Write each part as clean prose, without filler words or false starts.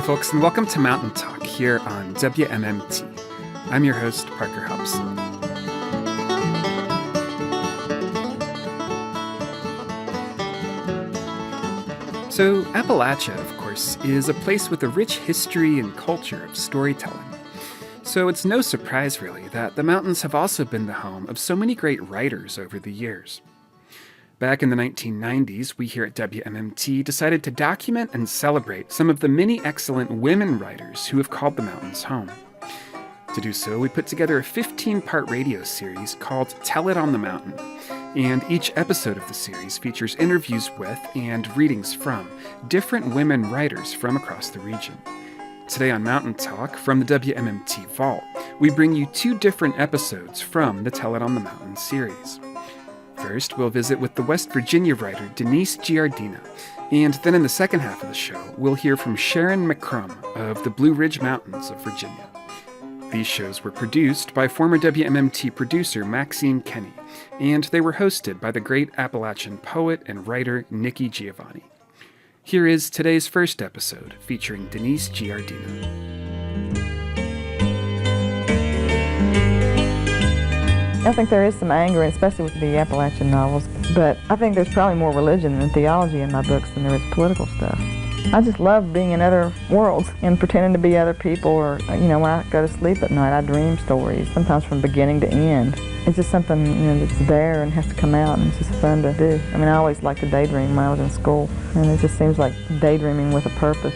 folks, and welcome to Mountain Talk here on WMMT. I'm your host, Parker Hobson. So, Appalachia, of course, is a place with a rich history and culture of storytelling. So it's no surprise, really, that the mountains have also been the home of so many great writers over the years. Back in the 1990s, we here at WMMT decided to document and celebrate some of the many excellent women writers who have called the mountains home. To do so, we put together a 15-part radio series called Tell It on the Mountain, and each episode of the series features interviews with and readings from different women writers from across the region. Today on Mountain Talk from the WMMT Vault, we bring you two different episodes from the Tell It on the Mountain series. First, we'll visit with the West Virginia writer Denise Giardina, and then in the second half of the show, we'll hear from Sharyn McCrumb of the Blue Ridge Mountains of Virginia. These shows were produced by former WMMT producer Maxine Kenny, and they were hosted by the great Appalachian poet and writer Nikki Giovanni. Here is today's first episode featuring Denise Giardina. I think there is some anger, especially with the Appalachian novels, but I think there's probably more religion and theology in my books than there is political stuff. I just love being in other worlds and pretending to be other people, or, when I go to sleep at night, I dream stories, sometimes from beginning to end. It's just something, that's there and has to come out, and it's just fun to do. I always liked to daydream when I was in school, and it just seems like daydreaming with a purpose.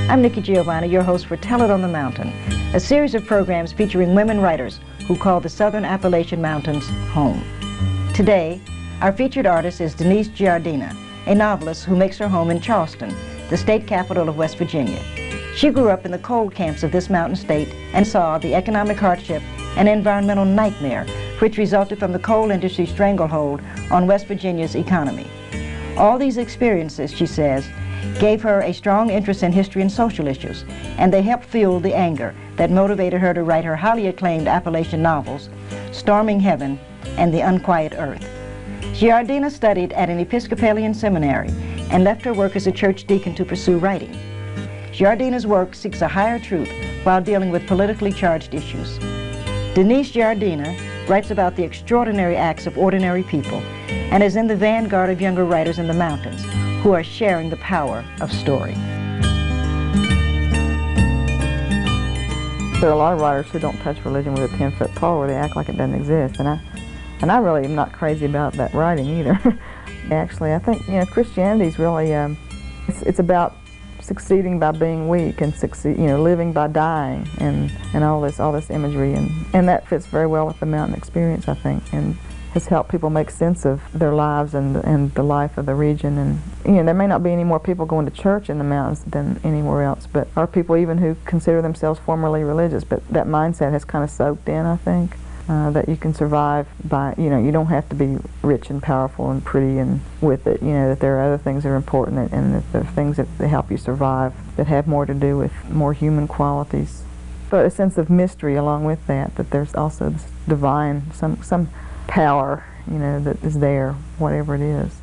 I'm Nikki Giovanni, your host for Tell It on the Mountain, a series of programs featuring women writers who call the Southern Appalachian Mountains home. Today, our featured artist is Denise Giardina, a novelist who makes her home in Charleston, the state capital of West Virginia. She grew up in the coal camps of this mountain state and saw the economic hardship and environmental nightmare which resulted from the coal industry's stranglehold on West Virginia's economy. All these experiences, she says, gave her a strong interest in history and social issues, and they helped fuel the anger that motivated her to write her highly acclaimed Appalachian novels, Storming Heaven and The Unquiet Earth. Giardina studied at an Episcopalian seminary and left her work as a church deacon to pursue writing. Giardina's work seeks a higher truth while dealing with politically charged issues. Denise Giardina writes about the extraordinary acts of ordinary people and is in the vanguard of younger writers in the mountains who are sharing the power of story. There are a lot of writers who don't touch religion with a 10-foot pole, where they act like it doesn't exist, and I really am not crazy about that writing either. Actually, I think Christianity is really it's about succeeding by being weak and living by dying, and all this imagery, and that fits very well with the mountain experience, I think, and has helped people make sense of their lives and the life of the region. And there may not be any more people going to church in the mountains than anywhere else, but are people even who consider themselves formerly religious, but that mindset has kind of soaked in, I think, that you can survive by, you don't have to be rich and powerful and pretty and with it, that there are other things that are important, and that there are things that help you survive that have more to do with more human qualities. But a sense of mystery along with that there's also this divine, some power, that is there, whatever it is.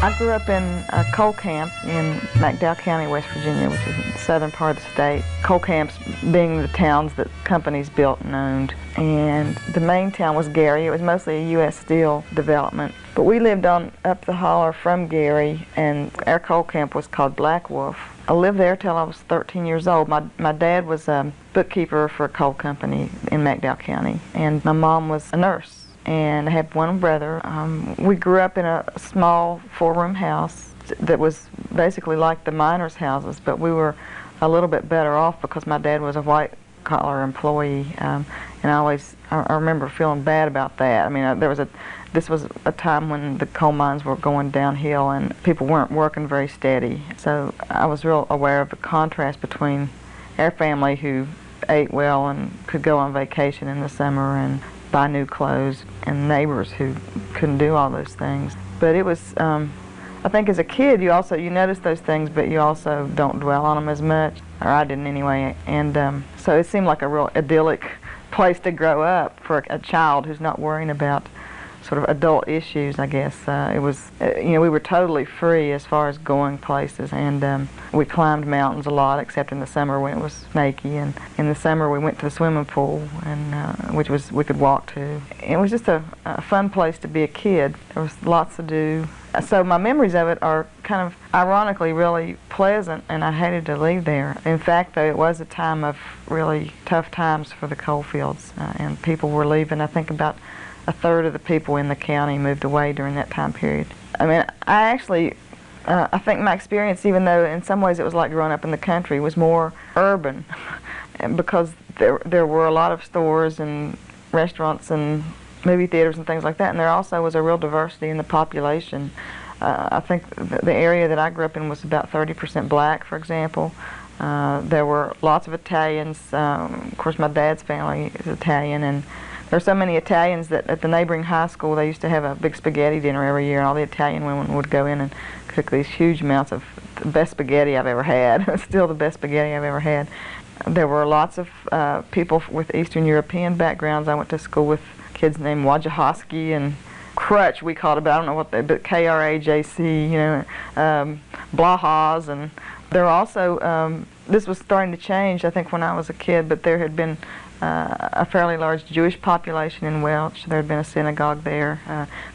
I grew up in a coal camp in McDowell County, West Virginia, which is in the southern part of the state. Coal camps being the towns that companies built and owned. And the main town was Gary. It was mostly a U.S. Steel development. But we lived on up the holler from Gary, and our coal camp was called Black Wolf. I lived there till I was 13 years old. My dad was a bookkeeper for a coal company in McDowell County, and my mom was a nurse. And I had one brother. We grew up in a small 4-room house that was basically like the miners' houses, but we were a little bit better off because my dad was a white-collar employee, and I remember feeling bad about that. This was a time when the coal mines were going downhill and people weren't working very steady. So I was real aware of the contrast between our family, who ate well and could go on vacation in the summer and buy new clothes, and neighbors who couldn't do all those things. But it was a I think as a kid you notice those things, but you also don't dwell on them as much, or I didn't anyway. And so it seemed like a real idyllic place to grow up for a child who's not worrying about sort of adult issues, I guess. It was, we were totally free as far as going places, and we climbed mountains a lot, except in the summer when it was snaky. And in the summer we went to the swimming pool, and we could walk to. It was just a fun place to be a kid. There was lots to do. So my memories of it are kind of ironically really pleasant, and I hated to leave there. In fact, though, it was a time of really tough times for the coal fields, and people were leaving. I think about a third of the people in the county moved away during that time period. I mean, I think my experience, even though in some ways it was like growing up in the country, was more urban because there were a lot of stores and restaurants and movie theaters and things like that, and there also was a real diversity in the population. I think the area that I grew up in was about 30% black, for example. There were lots of Italians. Of course, my dad's family is Italian, and there were so many Italians that at the neighboring high school they used to have a big spaghetti dinner every year, and all the Italian women would go in and cook these huge amounts of the best spaghetti I've ever had. Still the best spaghetti I've ever had. There were lots of people with Eastern European backgrounds. I went to school with kids named Wojciechowski and Crutch, we called it, but I don't know what but Krajc, Blahas, and there were also, this was starting to change, I think, when I was a kid, but there had been a fairly large Jewish population in Welch. There had been a synagogue there.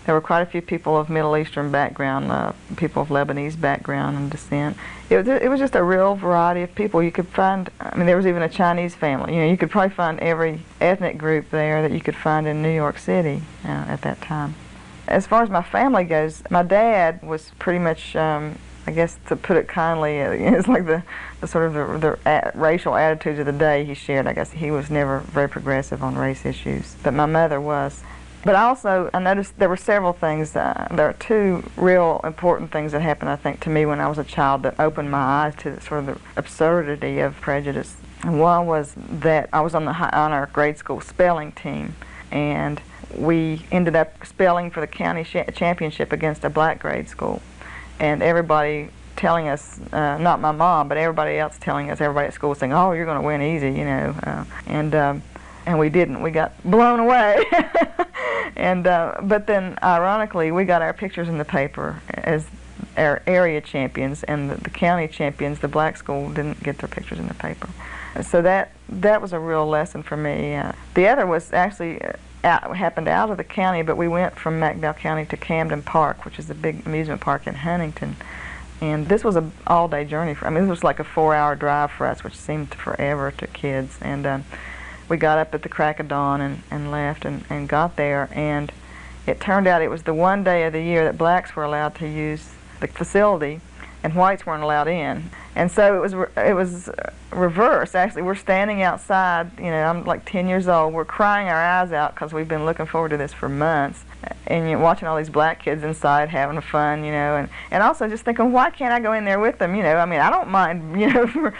There were quite a few people of Middle Eastern background, people of Lebanese background and descent. It was just a real variety of people. You could find, there was even a Chinese family. You could probably find every ethnic group there that you could find in New York City at that time. As far as my family goes, my dad was pretty much, I guess to put it kindly, it's like the sort of the racial attitudes of the day he shared. I guess he was never very progressive on race issues, but my mother was. But I noticed there were several things. There are two real important things that happened, I think, to me when I was a child that opened my eyes to sort of the absurdity of prejudice. And one was that I was on our grade school spelling team, and we ended up spelling for the county championship against a black grade school. And everybody telling us, not my mom, but everybody else telling us, everybody at school saying, "Oh, you're going to win easy," and we didn't. We got blown away. And but then, ironically, we got our pictures in the paper as our area champions, and the county champions, the black school, didn't get their pictures in the paper. So that was a real lesson for me. The other was actually happened out of the county, but we went from McDowell County to Camden Park, which is a big amusement park in Huntington. And this was an all-day journey. This was like a 4-hour drive for us, which seemed forever to kids. And we got up at the crack of dawn and left and got there. And it turned out it was the one day of the year that blacks were allowed to use the facility and whites weren't allowed in. And so it was reverse. Actually, we're standing outside. I'm like 10 years old. We're crying our eyes out because we've been looking forward to this for months, and you're watching all these black kids inside having fun, and also just thinking, why can't I go in there with them? I don't mind,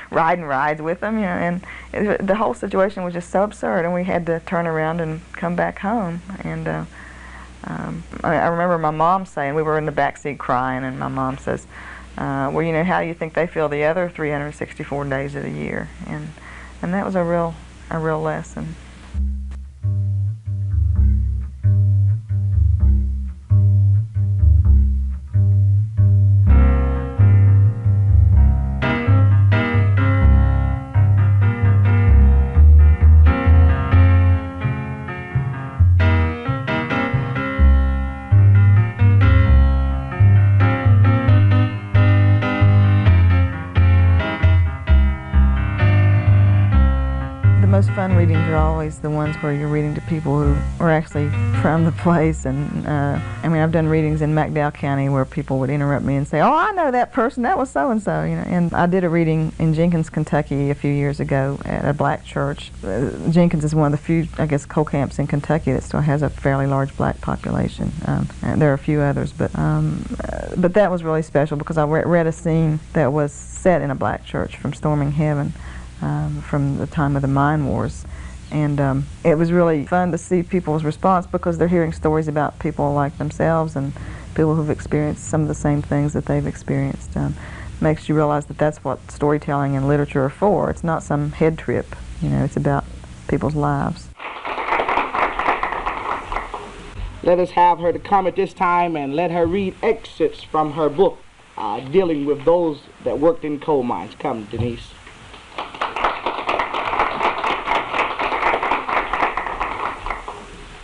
riding rides with them, and the whole situation was just so absurd, and we had to turn around and come back home. And I remember my mom saying, we were in the back seat crying, and my mom says, well, how do you think they feel the other 364 days of the year? And that was a real lesson. Most fun readings are always the ones where you're reading to people who are actually from the place. And I've done readings in McDowell County where people would interrupt me and say, "Oh, I know that person. That was so and so." And I did a reading in Jenkins, Kentucky, a few years ago at a black church. Jenkins is one of the few, I guess, coal camps in Kentucky that still has a fairly large black population. And there are a few others, but that was really special because I read a scene that was set in a black church from Storming Heaven. From the time of the mine wars, and it was really fun to see people's response because they're hearing stories about people like themselves and people who've experienced some of the same things that they've experienced. Makes you realize that that's what storytelling and literature are for. It's not some head trip, it's about people's lives. Let us have her to come at this time and let her read excerpts from her book dealing with those that worked in coal mines. Come, Denise.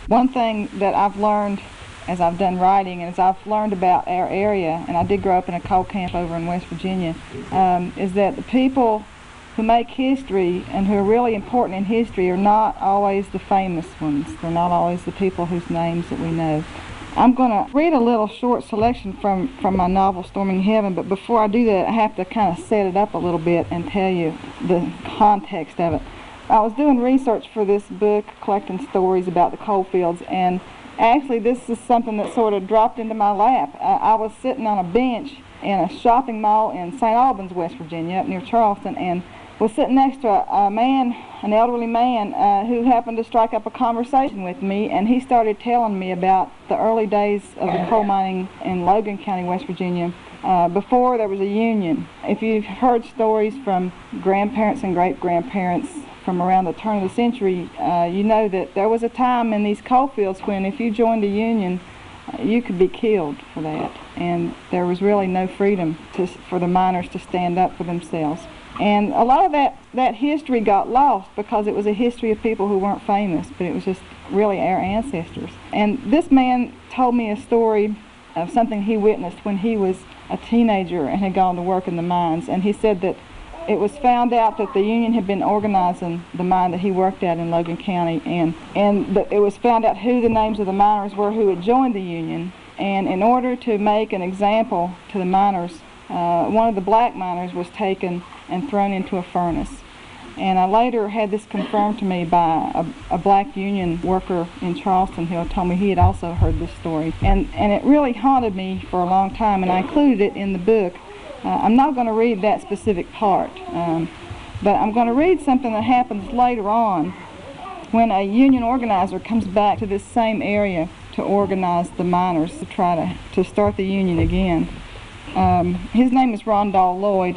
One thing that I've learned as I've done writing and as I've learned about our area, and I did grow up in a coal camp over in West Virginia, is that the people who make history and who are really important in history are not always the famous ones. They're not always the people whose names that we know. I'm going to read a little short selection from my novel Storming Heaven, but before I do that I have to kind of set it up a little bit and tell you the context of it. I was doing research for this book, collecting stories about the coal fields, and actually this is something that sort of dropped into my lap. I was sitting on a bench in a shopping mall in St. Albans, West Virginia, up near Charleston, and was sitting next to a man, an elderly man, who happened to strike up a conversation with me, and he started telling me about the early days of the coal mining in Logan County, West Virginia, before there was a union. If you've heard stories from grandparents and great-grandparents from around the turn of the century, you know that there was a time in these coal fields when if you joined a union, you could be killed for that, and there was really no freedom for the miners to stand up for themselves. And a lot of that history got lost because it was a history of people who weren't famous, but it was just really our ancestors. And this man told me a story of something he witnessed when he was a teenager and had gone to work in the mines, and he said that it was found out that the union had been organizing the mine that he worked at in Logan County, and it was found out who the names of the miners were who had joined the union, and in order to make an example to the miners, one of the black miners was taken and thrown into a furnace. And I later had this confirmed to me by a black union worker in Charleston who told me he had also heard this story. And it really haunted me for a long time, and I included it in the book. I'm not going to read that specific part, but I'm going to read something that happens later on when a union organizer comes back to this same area to organize the miners to try to start the union again. His name is Rondell Lloyd.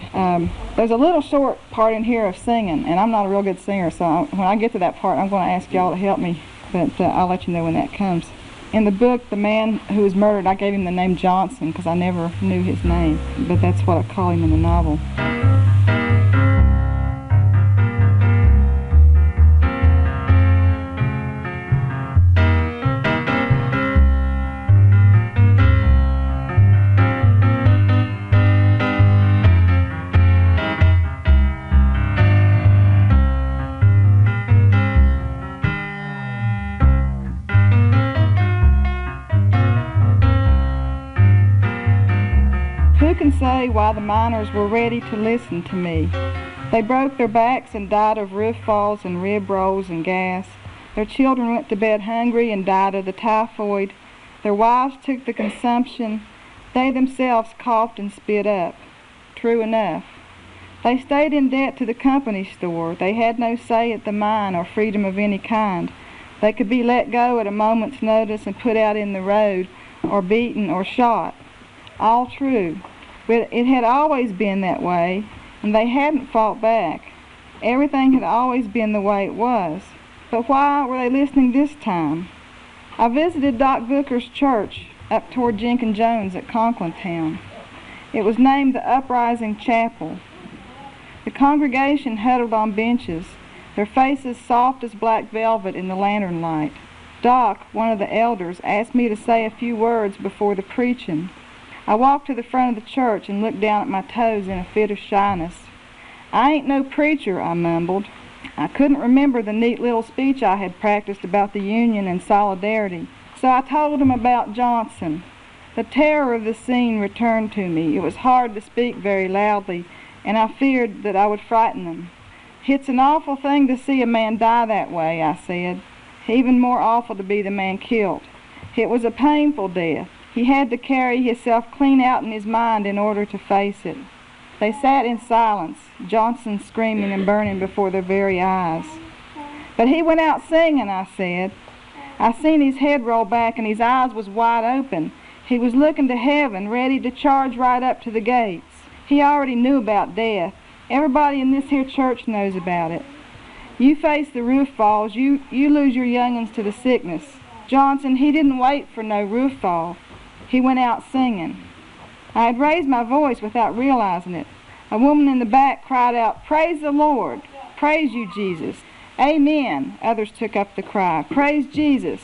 There's a little short part in here of singing, and I'm not a real good singer, so when I get to that part I'm going to ask y'all to help me, but I'll let you know when that comes. In the book, the man who was murdered, I gave him the name Johnson because I never knew his name, but that's what I call him in the novel. Who can say why the miners were ready to listen to me? They broke their backs and died of roof falls and rib rolls and gas. Their children went to bed hungry and died of the typhoid. Their wives took the consumption. They themselves coughed and spit up. True enough. They stayed in debt to the company store. They had no say at the mine or freedom of any kind. They could be let go at a moment's notice and put out in the road or beaten or shot. All true. But it had always been that way, and they hadn't fought back. Everything had always been the way it was. But why were they listening this time? I visited Doc Booker's church up toward Jenkins Jones at Conklin Town. It was named the Uprising Chapel. The congregation huddled on benches, their faces soft as black velvet in the lantern light. Doc, one of the elders, asked me to say a few words before the preaching. I walked to the front of the church and looked down at my toes in a fit of shyness. I ain't no preacher, I mumbled. I couldn't remember the neat little speech I had practiced about the Union and solidarity, so I told him about Johnson. The terror of the scene returned to me. It was hard to speak very loudly, and I feared that I would frighten them. It's an awful thing to see a man die that way, I said. Even more awful to be the man killed. It was a painful death. He had to carry himself clean out in his mind in order to face it. They sat in silence, Johnson screaming and burning before their very eyes. But he went out singing, I said. I seen his head roll back and his eyes was wide open. He was looking to heaven, ready to charge right up to the gates. He already knew about death. Everybody in this here church knows about it. You face the roof falls, you lose your young'uns to the sickness. Johnson, he didn't wait for no roof fall. He went out singing. I had raised my voice without realizing it. A woman in the back cried out, "Praise the Lord! Praise you, Jesus!" "Amen," others took up the cry. "Praise Jesus!"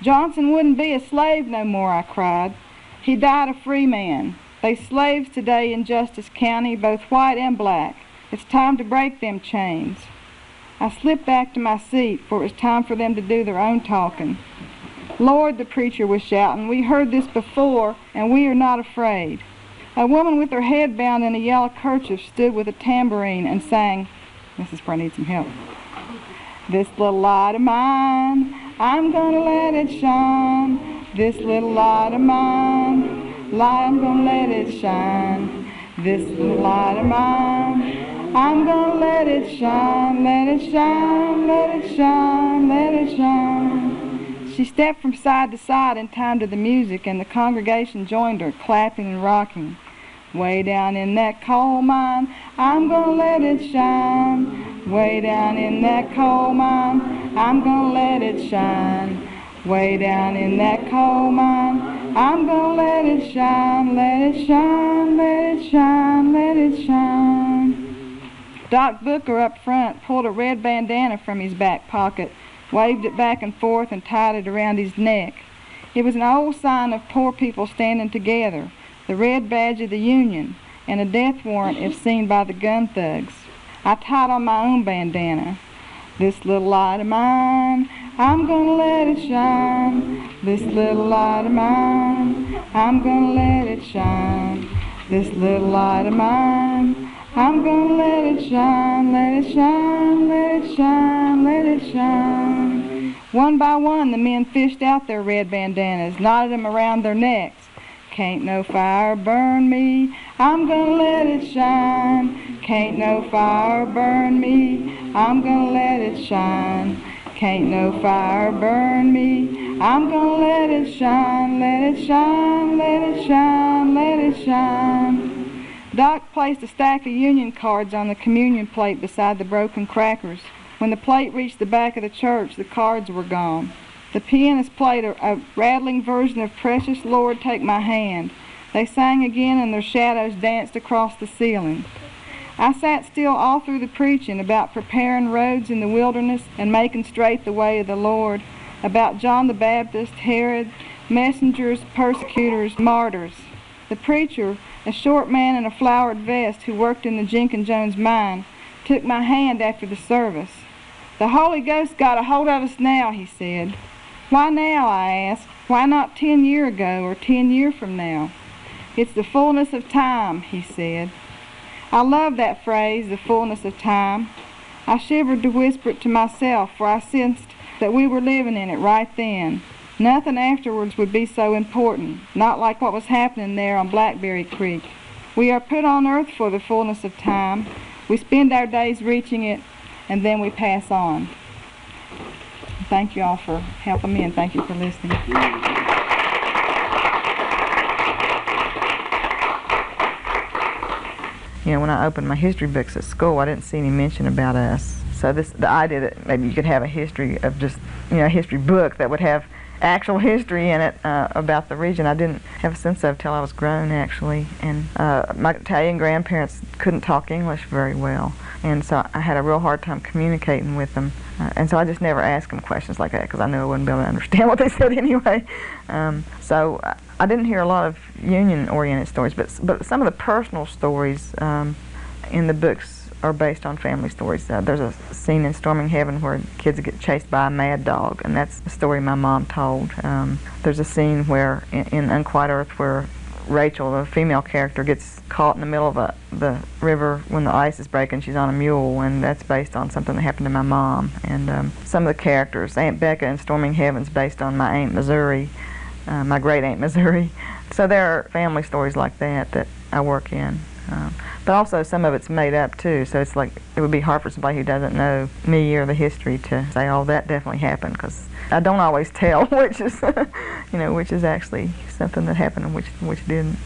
"Johnson wouldn't be a slave no more," I cried. "He died a free man. They slaves today in Justice County, both white and black. It's time to break them chains." I slipped back to my seat, for it was time for them to do their own talking. "Lord," the preacher was shouting, "we heard this before, and we are not afraid." A woman with her head bound in a yellow kerchief stood with a tambourine and sang, this is where I need some help. "This little light of mine, I'm gonna let it shine. This little light of mine, I'm gonna let it shine. This little light of mine, I'm gonna let it shine, let it shine, let it shine, let it shine." She stepped from side to side in time to the music, and the congregation joined her, clapping and rocking. "Way down in that coal mine, I'm gonna let it shine. Way down in that coal mine, I'm gonna let it shine. Way down in that coal mine, I'm gonna let it shine, let it shine, let it shine, let it shine." Doc Booker up front pulled a red bandana from his back pocket, waved it back and forth, and tied it around his neck. It was an old sign of poor people standing together, the red badge of the Union, and a death warrant if seen by the gun thugs. I tied on my own bandana. "This little light of mine, I'm gonna let it shine. This little light of mine, I'm gonna let it shine. This little light of mine, I'm gonna let it shine, let it shine, let it shine, let it shine." One by one, the men fished out their red bandanas, knotted them around their necks. "Can't no fire burn me, I'm gonna let it shine. Can't no fire burn me, I'm gonna let it shine. Can't no fire burn me, I'm gonna let it shine, let it shine, let it shine, let it shine." Doc placed a stack of Union cards on the communion plate beside the broken crackers. When the plate reached the back of the church, the cards were gone. The pianist played a rattling version of "Precious Lord, Take My Hand." They sang again, and their shadows danced across the ceiling. I sat still all through the preaching about preparing roads in the wilderness and making straight the way of the Lord, about John the Baptist, Herod, messengers, persecutors, martyrs. The preacher, a short man in a flowered vest who worked in the Jenkins Jones mine, took my hand after the service. "The Holy Ghost got a hold of us now," he said. "Why now?" I asked. "Why not 10 years ago or 10 years from now?" "It's the fullness of time," he said. I love that phrase, the fullness of time. I shivered to whisper it to myself, for I sensed that we were living in it right then. Nothing afterwards would be so important, not like what was happening there on Blackberry Creek. We are put on earth for the fullness of time. We spend our days reaching it, and then we pass on. Thank you all for helping me, and thank you for listening. You know, when I opened my history books at school, I didn't see any mention about us. So the idea that maybe you could have a history of just, you know, a history book that would have actual history in it about the region, I didn't have a sense of till I was grown, actually. And my Italian grandparents couldn't talk English very well, and so I had a real hard time communicating with them. And so I just never asked them questions like that because I knew I wouldn't be able to understand what they said anyway. So I didn't hear a lot of Union-oriented stories, but some of the personal stories in the books are based on family stories. There's a scene in Storming Heaven where kids get chased by a mad dog, and that's the story my mom told. There's a scene where in Unquiet Earth where Rachel, the female character, gets caught in the middle of the river when the ice is breaking. She's on a mule, and that's based on something that happened to my mom. And some of the characters, Aunt Becca in Storming Heaven's based on my Aunt Missouri, my great Aunt Missouri. So there are family stories like that I work in. But also some of it's made up too, so it's like it would be hard for somebody who doesn't know me or the history to say, oh, that definitely happened, because I don't always tell which is, which is actually something that happened and which didn't.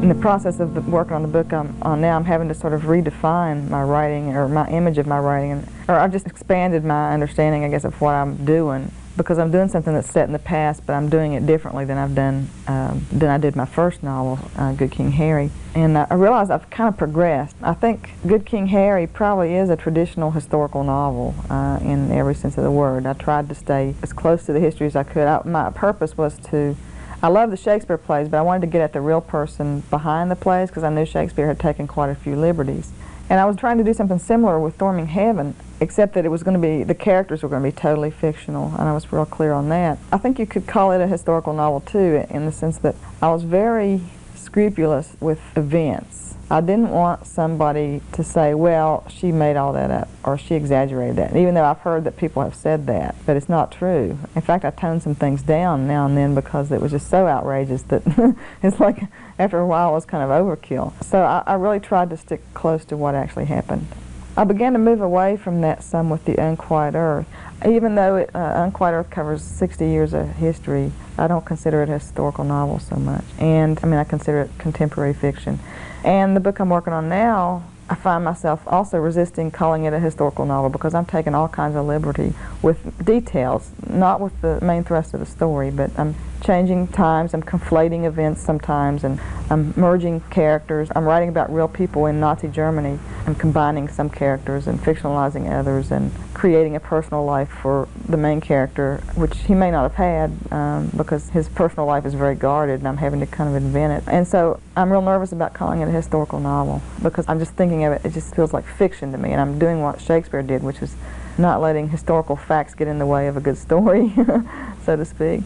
In the process of working on the book I'm on now, I'm having to sort of redefine my writing, or my image of my writing, or I've just expanded my understanding, I guess, of what I'm doing, because I'm doing something that's set in the past, but I'm doing it differently than I did my first novel, Good King Harry. And I realized I've kind of progressed. I think Good King Harry probably is a traditional historical novel in every sense of the word. I tried to stay as close to the history as I could. My purpose was to I love the Shakespeare plays, but I wanted to get at the real person behind the plays, because I knew Shakespeare had taken quite a few liberties. And I was trying to do something similar with Storming Heaven, except that it was going to be, the characters were going to be totally fictional, and I was real clear on that. I think you could call it a historical novel too, in the sense that I was very scrupulous with events. I didn't want somebody to say, well, she made all that up, or she exaggerated that, even though I've heard that people have said that, but it's not true. In fact, I toned some things down now and then because it was just so outrageous that it's like, after a while, it was kind of overkill. So I really tried to stick close to what actually happened. I began to move away from that some with the Unquiet Earth. Even though Unquiet Earth covers 60 years of history, I don't consider it a historical novel so much. And, I consider it contemporary fiction. And the book I'm working on now, I find myself also resisting calling it a historical novel, because I'm taking all kinds of liberty with details, not with the main thrust of the story, but I'm changing times, I'm conflating events sometimes, and I'm merging characters. I'm writing about real people in Nazi Germany and combining some characters and fictionalizing others and creating a personal life for the main character, which he may not have had because his personal life is very guarded, and I'm having to kind of invent it. And so I'm real nervous about calling it a historical novel, because I'm just thinking of it, it just feels like fiction to me, and I'm doing what Shakespeare did, which is not letting historical facts get in the way of a good story, so to speak.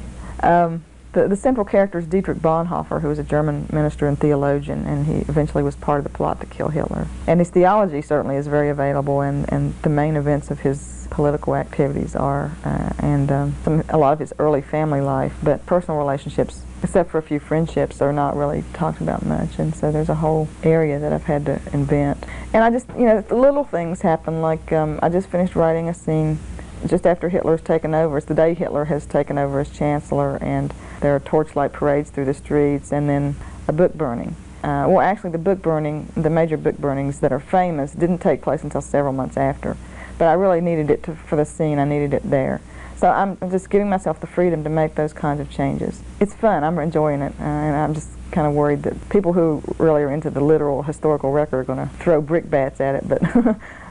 The central character is Dietrich Bonhoeffer, who was a German minister and theologian, and he eventually was part of the plot to kill Hitler. And his theology certainly is very available, and the main events of his political activities are, a lot of his early family life, but personal relationships, except for a few friendships, are not really talked about much, and so there's a whole area that I've had to invent. And I just, little things happen, like I just finished writing a scene just after Hitler's taken over. It's the day Hitler has taken over as chancellor, and there are torchlight parades through the streets, and then a book burning. Well, actually, the major book burnings that are famous didn't take place until several months after. But I really needed it for the scene. I needed it there. So I'm just giving myself the freedom to make those kinds of changes. It's fun. I'm enjoying it, and I'm just kind of worried that people who really are into the literal historical record are going to throw brickbats at it. But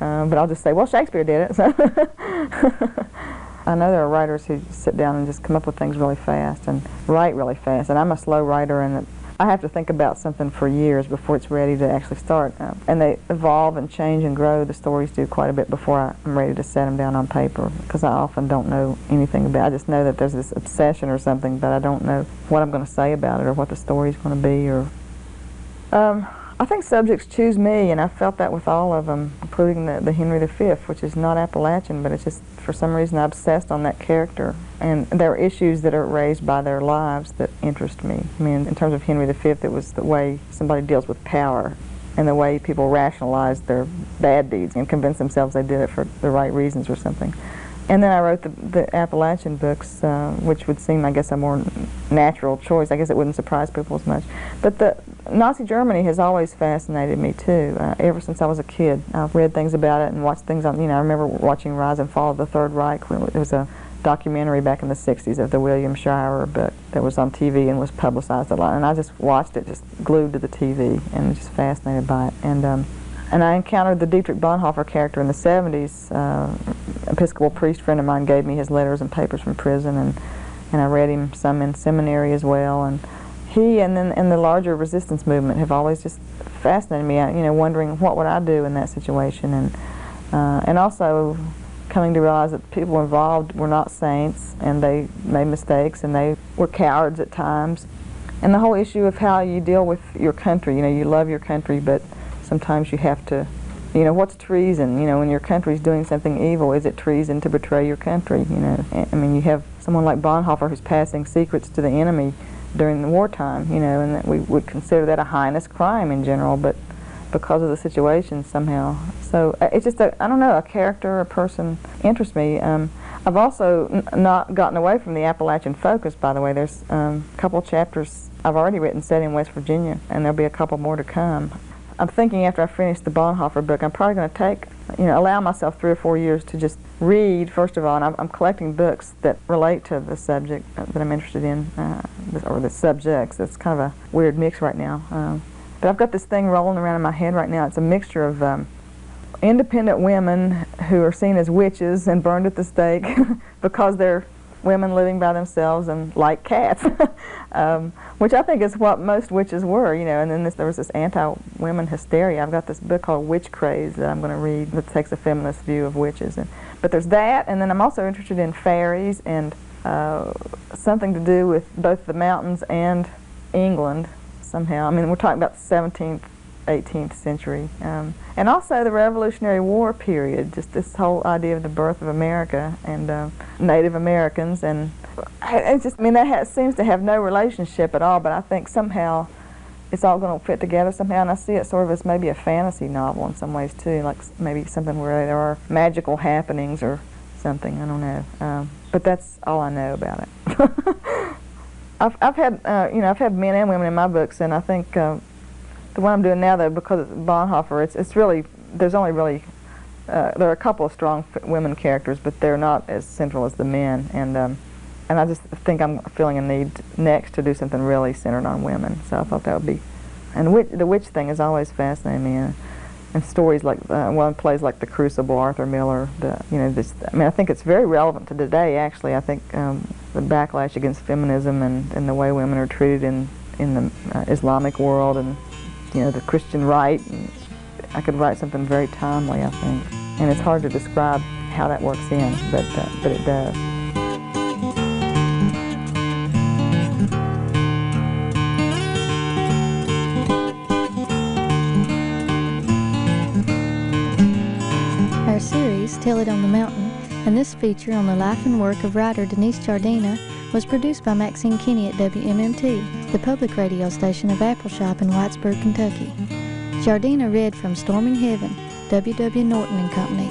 but I'll just say, well, Shakespeare did it. So I know there are writers who sit down and just come up with things really fast and write really fast, and I'm a slow writer, and I have to think about something for years before it's ready to actually start. And they evolve and change and grow, the stories do, quite a bit before I'm ready to set them down on paper, because I often don't know anything about it. I just know that there's this obsession or something, but I don't know what I'm going to say about it or what the story's going to be. Or I think subjects choose me, and I felt that with all of them, including the Henry V, which is not Appalachian, but it's just, for some reason, I obsessed on that character. And there are issues that are raised by their lives that interest me. In terms of Henry V, it was the way somebody deals with power and the way people rationalize their bad deeds and convince themselves they did it for the right reasons or something. And then I wrote the Appalachian books, which would seem, I guess, a more natural choice. I guess it wouldn't surprise people as much. But the Nazi Germany has always fascinated me, too, ever since I was a kid. I've read things about it and watched things on, I remember watching Rise and Fall of the Third Reich. It was a documentary back in the 60s of the William Shirer book that was on TV and was publicized a lot. And I just watched it, just glued to the TV, and just fascinated by it. And I encountered the Dietrich Bonhoeffer character in the 70s. Episcopal priest friend of mine gave me his letters and papers from prison, and I read him some in seminary as well. And he and the larger resistance movement have always just fascinated me. Wondering what would I do in that situation, and also coming to realize that the people involved were not saints, and they made mistakes, and they were cowards at times. And the whole issue of how you deal with your country. You love your country, but sometimes you have to, what's treason? When your country's doing something evil, is it treason to betray your country? I mean, you have someone like Bonhoeffer who's passing secrets to the enemy during the wartime, and that we would consider that a heinous crime in general, but because of the situation somehow. So it's just I don't know, a character, a person interests me. I've also not gotten away from the Appalachian focus, by the way. There's a couple chapters I've already written set in West Virginia, and there'll be a couple more to come. I'm thinking after I finish the Bonhoeffer book, I'm probably going to allow myself 3 or 4 years to just read, first of all, and I'm collecting books that relate to the subject that I'm interested in, or the subjects. It's kind of a weird mix right now. But I've got this thing rolling around in my head right now. It's a mixture of independent women who are seen as witches and burned at the stake because they're women living by themselves and like cats, which I think is what most witches were, and then there was this anti-women hysteria. I've got this book called Witch Craze that I'm going to read that takes a feminist view of witches. But there's that, and then I'm also interested in fairies and something to do with both the mountains and England somehow. I mean, we're talking about the 17th, 18th century. And also the Revolutionary War period, just this whole idea of the birth of America and Native Americans. And that seems to have no relationship at all, but I think somehow it's all going to fit together somehow, and I see it sort of as maybe a fantasy novel in some ways too, like maybe something where there are magical happenings or something, I don't know. But that's all I know about it. I've had men and women in my books, and I think the one I'm doing now, though, because it's Bonhoeffer, it's really, there's only really, there are a couple of strong women characters, but they're not as central as the men, and I just think I'm feeling a need next to do something really centered on women, so I thought that would be, and the witch thing is always fascinating me, and stories like, plays like The Crucible, Arthur Miller, I think it's very relevant to today, actually. I think the backlash against feminism and the way women are treated in the Islamic world, and the Christian right. And I could write something very timely, I think. And it's hard to describe how that works in, but it does. Our series, Tell It on the Mountain, and this feature on the life and work of writer Denise Giardina was produced by Maxine Kenny at WMMT, the public radio station of Appalachia in Whitesburg, Kentucky. Giardina read from Storming Heaven, W.W. Norton and Company.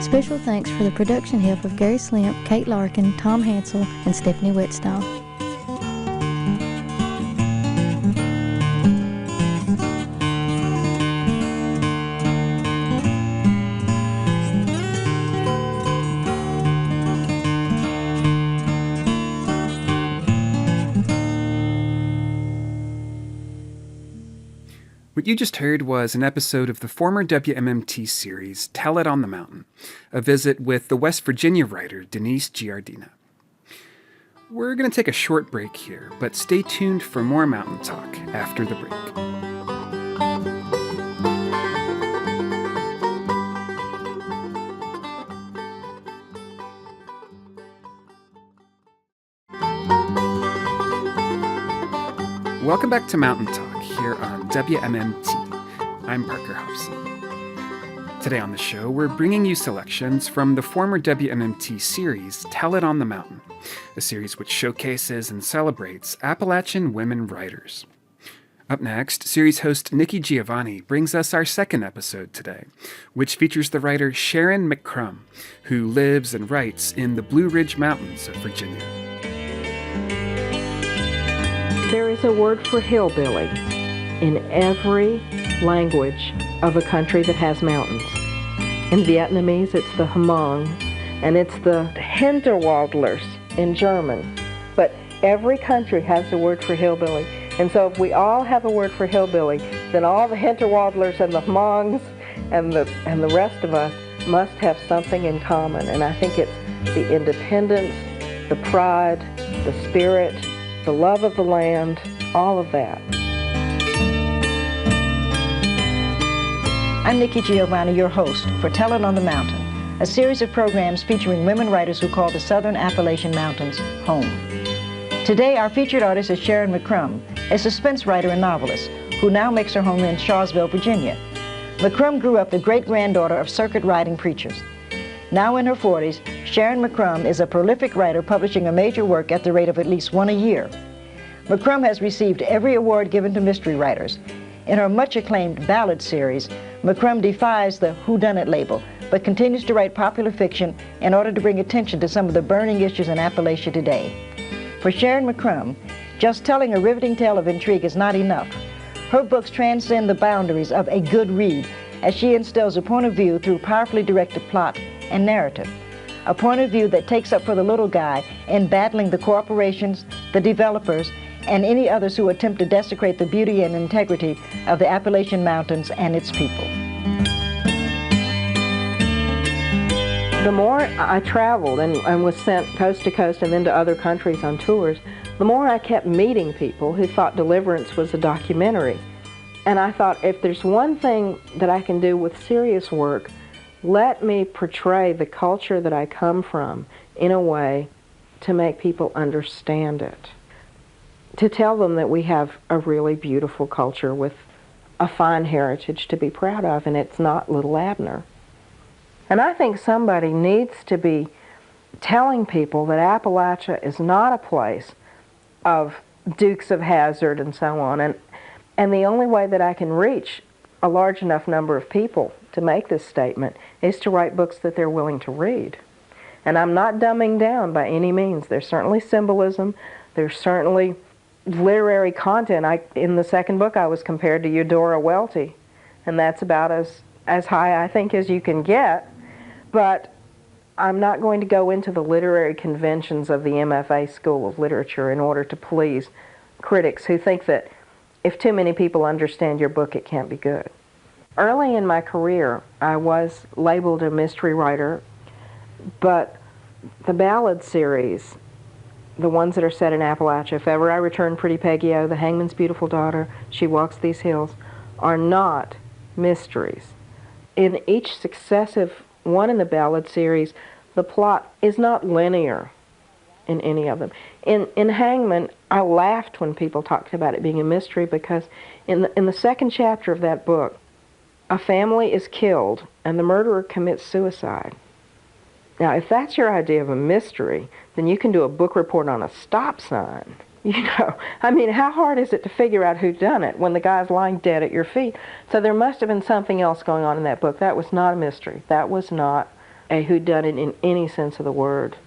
Special thanks for the production help of Gary Slimp, Kate Larkin, Tom Hansel, and Stephanie Whetstone. What you just heard was an episode of the former WMMT series, Tell It on the Mountain, a visit with the West Virginia writer Denise Giardina. We're going to take a short break here, but stay tuned for more mountain talk after the break. Welcome back to Mountain Talk here on WMMT. I'm Parker Hobson. Today on the show, we're bringing you selections from the former WMMT series, Tell It on the Mountain, a series which showcases and celebrates Appalachian women writers. Up next, series host Nikki Giovanni brings us our second episode today, which features the writer Sharyn McCrumb, who lives and writes in the Blue Ridge Mountains of Virginia. There is a word for hillbilly in every language of a country that has mountains. In Vietnamese, it's the Hmong, and it's the Hinterwaldlers in German. But every country has a word for hillbilly. And so if we all have a word for hillbilly, then all the Hinterwaldlers and the Hmongs and the rest of us must have something in common. And I think it's the independence, the pride, the spirit, the love of the land, all of that. I'm Nikki Giovanni, your host for Tell It on the Mountain, a series of programs featuring women writers who call the Southern Appalachian Mountains home. Today, our featured artist is Sharyn McCrumb, a suspense writer and novelist who now makes her home in Charlottesville, Virginia. McCrumb grew up the great-granddaughter of circuit riding preachers. Now in her 40s, Sharyn McCrumb is a prolific writer publishing a major work at the rate of at least one a year. McCrumb has received every award given to mystery writers. In her much-acclaimed Ballad series, McCrumb defies the whodunit label, but continues to write popular fiction in order to bring attention to some of the burning issues in Appalachia today. For Sharyn McCrumb, just telling a riveting tale of intrigue is not enough. Her books transcend the boundaries of a good read as she instills a point of view through powerfully directed plot and narrative. A point of view that takes up for the little guy in battling the corporations, the developers, and any others who attempt to desecrate the beauty and integrity of the Appalachian Mountains and its people. The more I traveled and was sent coast to coast and then to other countries on tours, the more I kept meeting people who thought Deliverance was a documentary. And I thought, if there's one thing that I can do with serious work, let me portray the culture that I come from in a way to make people understand it. To tell them that we have a really beautiful culture with a fine heritage to be proud of, and it's not Little Abner. And I think somebody needs to be telling people that Appalachia is not a place of Dukes of Hazzard and so on. And the only way that I can reach a large enough number of people to make this statement is to write books that they're willing to read. And I'm not dumbing down by any means. There's certainly symbolism. There's certainly literary content. In the second book, I was compared to Eudora Welty, and that's about as high, I think, as you can get. But I'm not going to go into the literary conventions of the MFA School of Literature in order to please critics who think that if too many people understand your book, it can't be good. Early in my career, I was labeled a mystery writer, but the Ballad series, the ones that are set in Appalachia, If Ever I Return, Pretty Peggy O, The Hangman's Beautiful Daughter, She Walks These Hills, are not mysteries. In each successive one in the Ballad series, the plot is not linear in any of them. In Hangman, I laughed when people talked about it being a mystery because in the second chapter of that book, a family is killed and the murderer commits suicide. Now, if that's your idea of a mystery, then you can do a book report on a stop sign. You know, I mean, how hard is it to figure out who done it when the guy's lying dead at your feet? So there must have been something else going on in that book. That was not a mystery. That was not a whodunit in any sense of the word.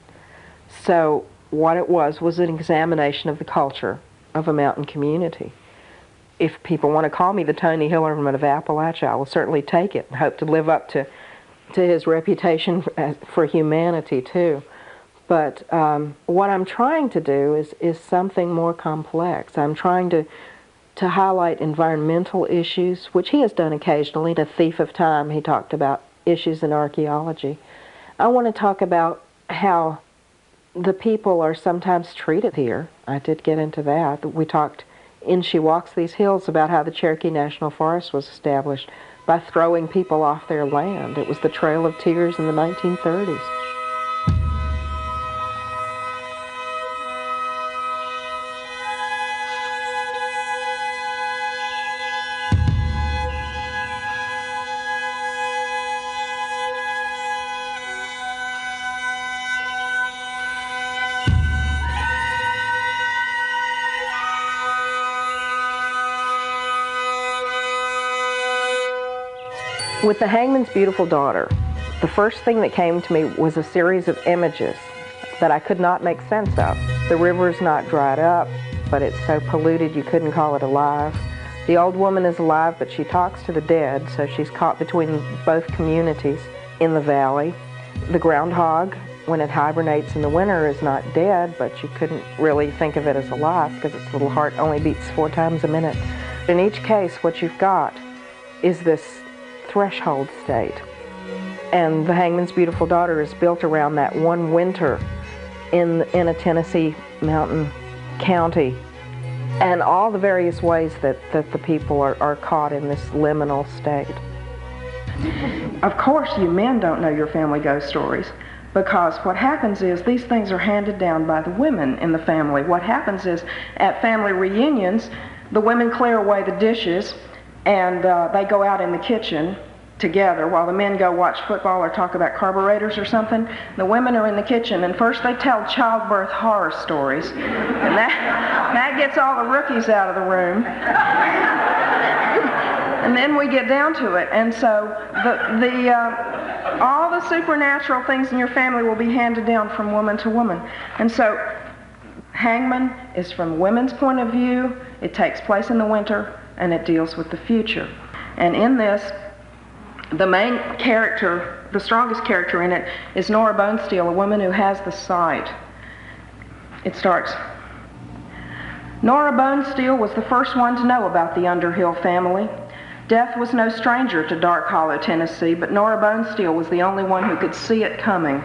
So what it was an examination of the culture of a mountain community. If people want to call me the Tony Hillerman of Appalachia, I will certainly take it and hope to live up to his reputation for humanity, too. But what I'm trying to do is something more complex. I'm trying to highlight environmental issues, which he has done occasionally. In A Thief of Time, he talked about issues in archaeology. I want to talk about how the people are sometimes treated here. I did get into that. We talked in She Walks These Hills about how the Cherokee National Forest was established by throwing people off their land. It was the Trail of Tears in the 1930s. With The Hangman's Beautiful Daughter, the first thing that came to me was a series of images that I could not make sense of. The river's not dried up, but it's so polluted you couldn't call it alive. The old woman is alive, but she talks to the dead, so she's caught between both communities in the valley. The groundhog, when it hibernates in the winter, is not dead, but you couldn't really think of it as alive because its little heart only beats 4 times a minute. In each case, what you've got is this threshold state. And The Hangman's Beautiful Daughter is built around that one winter in a Tennessee mountain county and all the various ways that the people are caught in this liminal state. Of course, you men don't know your family ghost stories because what happens is these things are handed down by the women in the family. What happens is at family reunions, the women clear away the dishes and they go out in the kitchen together while the men go watch football or talk about carburetors or something. The women are in the kitchen, and first they tell childbirth horror stories, and that gets all the rookies out of the room. And then we get down to it, and so all the supernatural things in your family will be handed down from woman to woman. And so Hangman is from women's point of view. It takes place in the winter, and it deals with the future. And in this, the main character, the strongest character in it, is Nora Bonesteel, a woman who has the sight. It starts, Nora Bonesteel was the first one to know about the Underhill family. Death was no stranger to Dark Hollow, Tennessee, but Nora Bonesteel was the only one who could see it coming.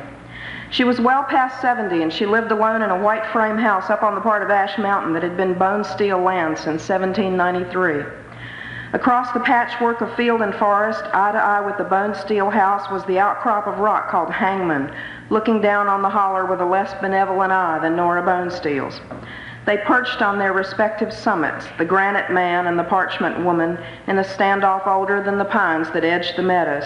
She was well past 70, and she lived alone in a white frame house up on the part of Ash Mountain that had been Bonesteel land since 1793. Across the patchwork of field and forest, eye to eye with the Bonesteel house, was the outcrop of rock called Hangman, looking down on the holler with a less benevolent eye than Nora Bonesteel's. They perched on their respective summits, the granite man and the parchment woman, in a standoff older than the pines that edged the meadows.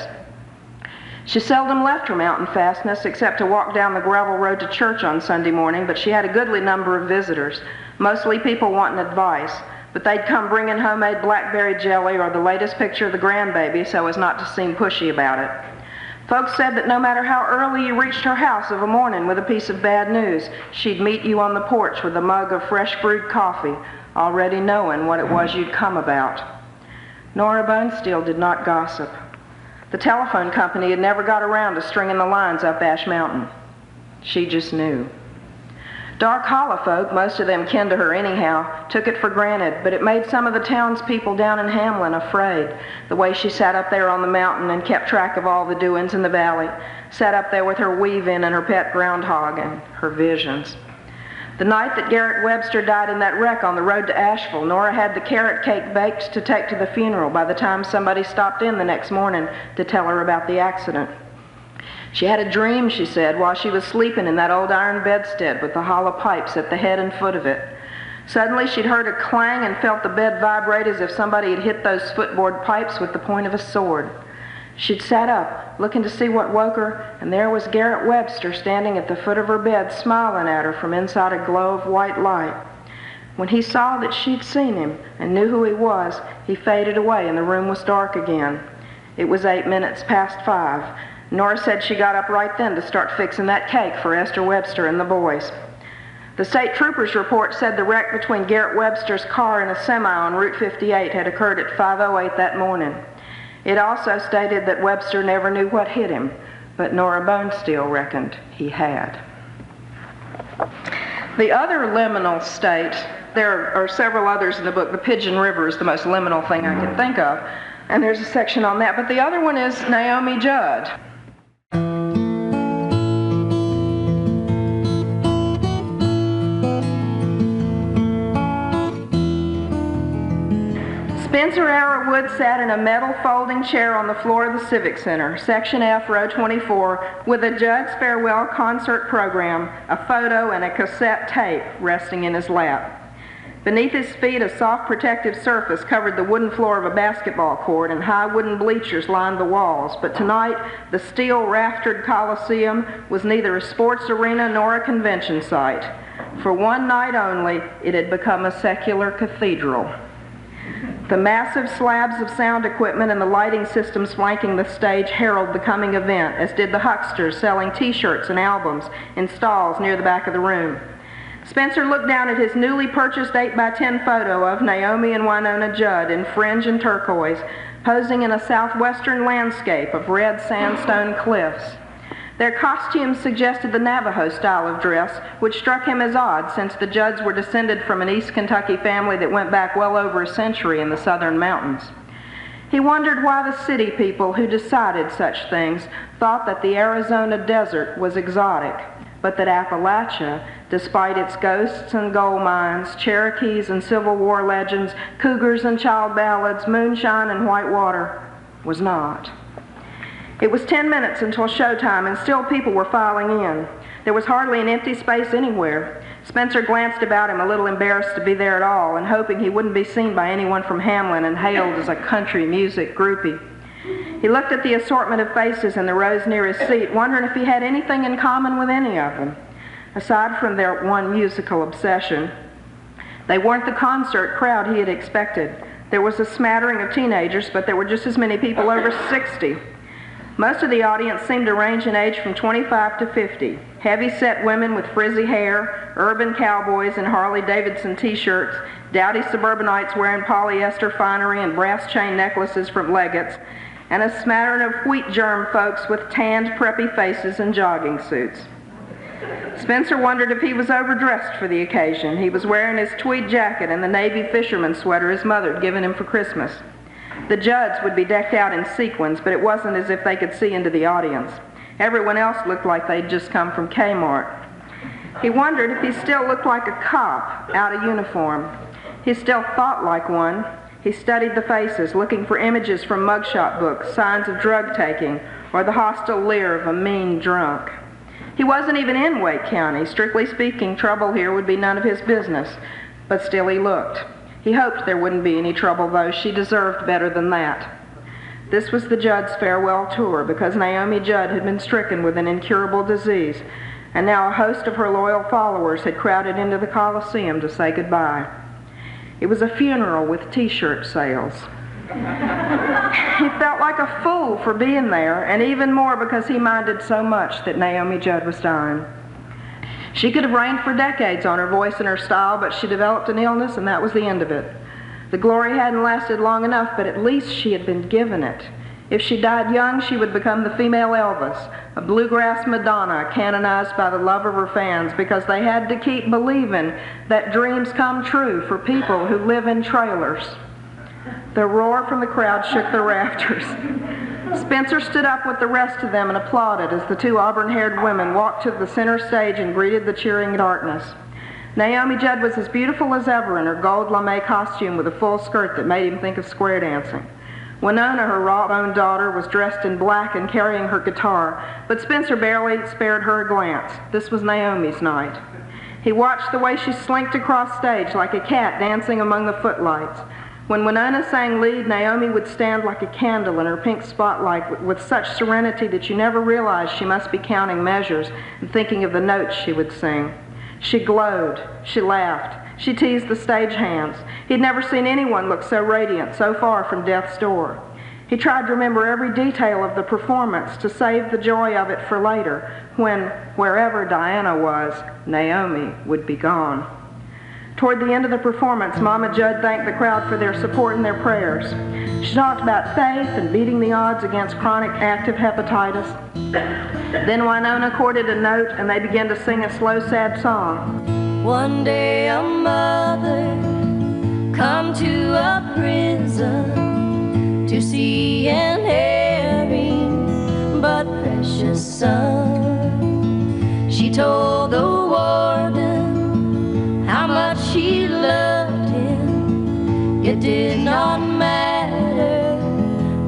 She seldom left her mountain fastness except to walk down the gravel road to church on Sunday morning, but she had a goodly number of visitors, mostly people wanting advice, but they'd come bringing homemade blackberry jelly or the latest picture of the grandbaby so as not to seem pushy about it. Folks said that no matter how early you reached her house of a morning with a piece of bad news, she'd meet you on the porch with a mug of fresh brewed coffee, already knowing what it was you'd come about. Nora Bonesteel did not gossip. The telephone company had never got around to stringing the lines up Ash Mountain. She just knew. Dark Hollow folk, most of them kin to her anyhow, took it for granted, but it made some of the townspeople down in Hamlin afraid, the way she sat up there on the mountain and kept track of all the doings in the valley, sat up there with her weave-in and her pet groundhog and her visions. The night that Garrett Webster died in that wreck on the road to Asheville, Nora had the carrot cake baked to take to the funeral by the time somebody stopped in the next morning to tell her about the accident. She had a dream, she said, while she was sleeping in that old iron bedstead with the hollow pipes at the head and foot of it. Suddenly she'd heard a clang and felt the bed vibrate as if somebody had hit those footboard pipes with the point of a sword. She'd sat up, looking to see what woke her, and there was Garrett Webster standing at the foot of her bed, smiling at her from inside a glow of white light. When he saw that she'd seen him and knew who he was, he faded away and the room was dark again. It was 8 minutes past 5. Nora said she got up right then to start fixing that cake for Esther Webster and the boys. The state trooper's report said the wreck between Garrett Webster's car and a semi on Route 58 had occurred at 5:08 that morning. It also stated that Webster never knew what hit him, but Nora Bonesteel reckoned he had. The other liminal state, there are several others in the book. The Pigeon River is the most liminal thing I can think of, and there's a section on that, but the other one is Naomi Judd. Spencer Arrowwood sat in a metal folding chair on the floor of the Civic Center, Section F, Row 24, with a Judd's Farewell concert program, a photo, and a cassette tape resting in his lap. Beneath his feet, a soft protective surface covered the wooden floor of a basketball court, and high wooden bleachers lined the walls. But tonight, the steel raftered Coliseum was neither a sports arena nor a convention site. For one night only, it had become a secular cathedral. The massive slabs of sound equipment and the lighting systems flanking the stage herald the coming event, as did the hucksters selling T-shirts and albums in stalls near the back of the room. Spencer looked down at his newly purchased 8x10 photo of Naomi and Winona Judd in fringe and turquoise, posing in a southwestern landscape of red sandstone cliffs. Their costumes suggested the Navajo style of dress, which struck him as odd since the Judds were descended from an East Kentucky family that went back well over a century in the southern mountains. He wondered why the city people who decided such things thought that the Arizona desert was exotic, but that Appalachia, despite its ghosts and gold mines, Cherokees and Civil War legends, cougars and child ballads, moonshine and white water, was not. It was 10 minutes until showtime, and still people were filing in. There was hardly an empty space anywhere. Spencer glanced about him, a little embarrassed to be there at all, and hoping he wouldn't be seen by anyone from Hamlin and hailed as a country music groupie. He looked at the assortment of faces in the rows near his seat, wondering if he had anything in common with any of them, aside from their one musical obsession. They weren't the concert crowd he had expected. There was a smattering of teenagers, but there were just as many people over 60. Most of the audience seemed to range in age from 25 to 50. Heavy-set women with frizzy hair, urban cowboys in Harley-Davidson t-shirts, dowdy suburbanites wearing polyester finery and brass chain necklaces from Leggett's, and a smattering of wheat germ folks with tanned, preppy faces and jogging suits. Spencer wondered if he was overdressed for the occasion. He was wearing his tweed jacket and the navy fisherman sweater his mother had given him for Christmas. The Judds would be decked out in sequins, but it wasn't as if they could see into the audience. Everyone else looked like they'd just come from Kmart. He wondered if he still looked like a cop out of uniform. He still thought like one. He studied the faces, looking for images from mugshot books, signs of drug taking, or the hostile leer of a mean drunk. He wasn't even in Wake County. Strictly speaking, trouble here would be none of his business, but still he looked. He hoped there wouldn't be any trouble, though. She deserved better than that. This was the Judd's farewell tour, because Naomi Judd had been stricken with an incurable disease, and now a host of her loyal followers had crowded into the Coliseum to say goodbye. It was a funeral with t-shirt sales. He felt like a fool for being there, and even more because he minded so much that Naomi Judd was dying. She could have reigned for decades on her voice and her style, but she developed an illness, and that was the end of it. The glory hadn't lasted long enough, but at least she had been given it. If she died young, she would become the female Elvis, a bluegrass Madonna canonized by the love of her fans, because they had to keep believing that dreams come true for people who live in trailers. The roar from the crowd shook the rafters. Spencer stood up with the rest of them and applauded as the two auburn-haired women walked to the center stage and greeted the cheering darkness. Naomi Judd was as beautiful as ever in her gold lame costume with a full skirt that made him think of square dancing. Winona, her raw-boned daughter, was dressed in black and carrying her guitar, but Spencer barely spared her a glance. This was Naomi's night. He watched the way she slinked across stage like a cat dancing among the footlights. When Winona sang lead, Naomi would stand like a candle in her pink spotlight with such serenity that you never realized she must be counting measures and thinking of the notes she would sing. She glowed. She laughed. She teased the stage-hands. He'd never seen anyone look so radiant, so far from death's door. He tried to remember every detail of the performance to save the joy of it for later, when, wherever Diana was, Naomi would be gone. Toward the end of the performance, Mama Judd thanked the crowd for their support and their prayers. She talked about faith and beating the odds against chronic active hepatitis. Then Winona chorded a note, and they began to sing a slow, sad song. One day a mother come to a prison to see an erring but precious son. She told the warden how much she loved him. It did not matter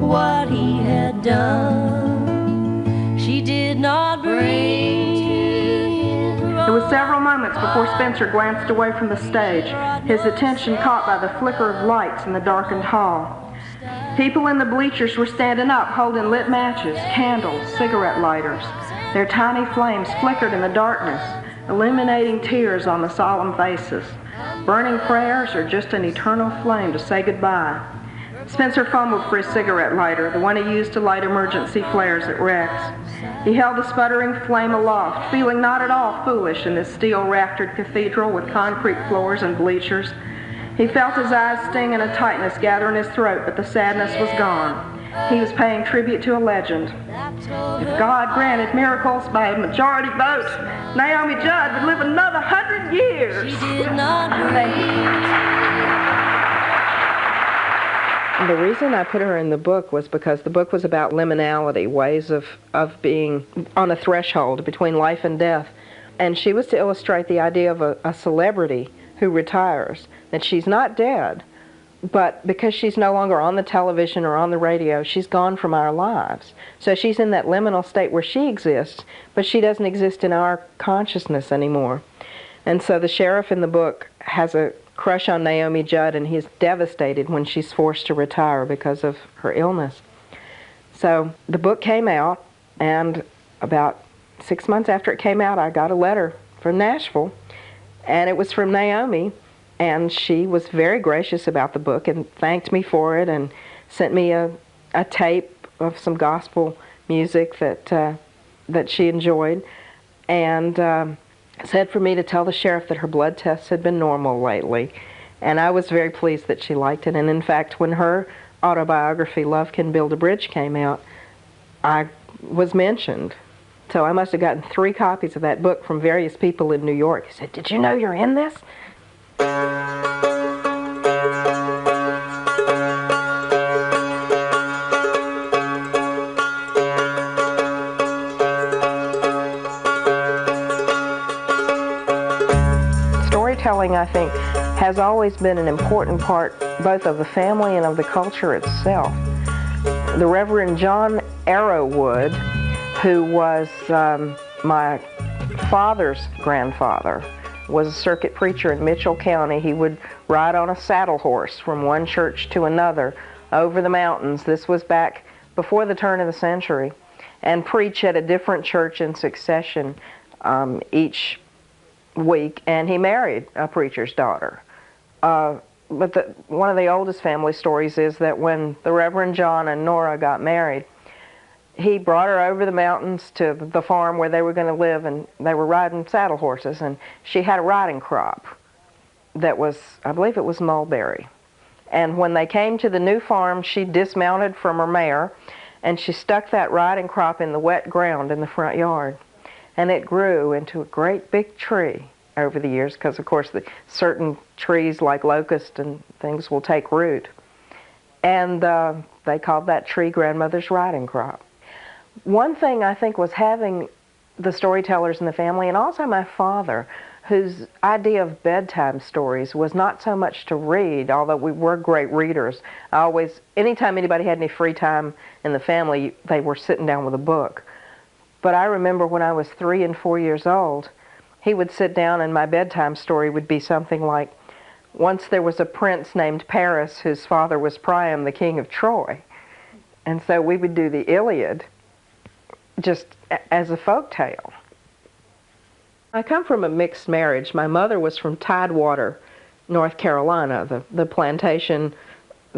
what he had done. She did not bring him. It was several moments before Spencer glanced away from the stage, his attention caught by the flicker of lights in the darkened hall. People in the bleachers were standing up, holding lit matches, candles, cigarette lighters. Their tiny flames flickered in the darkness, illuminating tears on the solemn faces, burning prayers, or just an eternal flame to say goodbye. Spencer fumbled for his cigarette lighter, the one he used to light emergency flares at wrecks. He held the sputtering flame aloft, feeling not at all foolish in this steel-raftered cathedral with concrete floors and bleachers. He felt his eyes sting and a tightness gather in his throat, but the sadness was gone. He was paying tribute to a legend. If God granted miracles by a majority vote, Naomi Judd would live another 100 years. She did not Thank you. The reason I put her in the book was because the book was about liminality, ways of being on a threshold between life and death. And she was to illustrate the idea of a celebrity who retires, that she's not dead, But because she's no longer on the television or on the radio, she's gone from our lives. So she's in that liminal state where she exists, but she doesn't exist in our consciousness anymore. And so the sheriff in the book has a crush on Naomi Judd, and he's devastated when she's forced to retire because of her illness. So the book came out, and about 6 months after it came out, I got a letter from Nashville, and it was from Naomi, and she was very gracious about the book and thanked me for it and sent me a tape of some gospel music that she enjoyed, and said for me to tell the sheriff that her blood tests had been normal lately. And I was very pleased that she liked it. And in fact, when her autobiography, Love Can Build a Bridge, came out, I was mentioned. So I must have gotten 3 copies of that book from various people in New York. He said, "Did you know you're in this?" Storytelling, I think, has always been an important part both of the family and of the culture itself. The Reverend John Arrowwood, who was my father's grandfather, was a circuit preacher in Mitchell County. He would ride on a saddle horse from one church to another over the mountains. This was back before the turn of the century, and preach at a different church in succession each week, and he married a preacher's daughter. But one of the oldest family stories is that when the Reverend John and Nora got married, he brought her over the mountains to the farm where they were going to live, and they were riding saddle horses, and she had a riding crop that was, I believe it was mulberry. And when they came to the new farm, she dismounted from her mare, and she stuck that riding crop in the wet ground in the front yard. And it grew into a great big tree over the years, because of course certain trees like locust and things will take root. And they called that tree Grandmother's riding crop. One thing I think was having the storytellers in the family, and also my father, whose idea of bedtime stories was not so much to read, although we were great readers. Anytime anybody had any free time in the family, they were sitting down with a book. But I remember when I was 3 and 4 years old, he would sit down and my bedtime story would be something like, once there was a prince named Paris whose father was Priam, the king of Troy. And so we would do the Iliad just as a folk tale. I come from a mixed marriage. My mother was from Tidewater, North Carolina, the plantation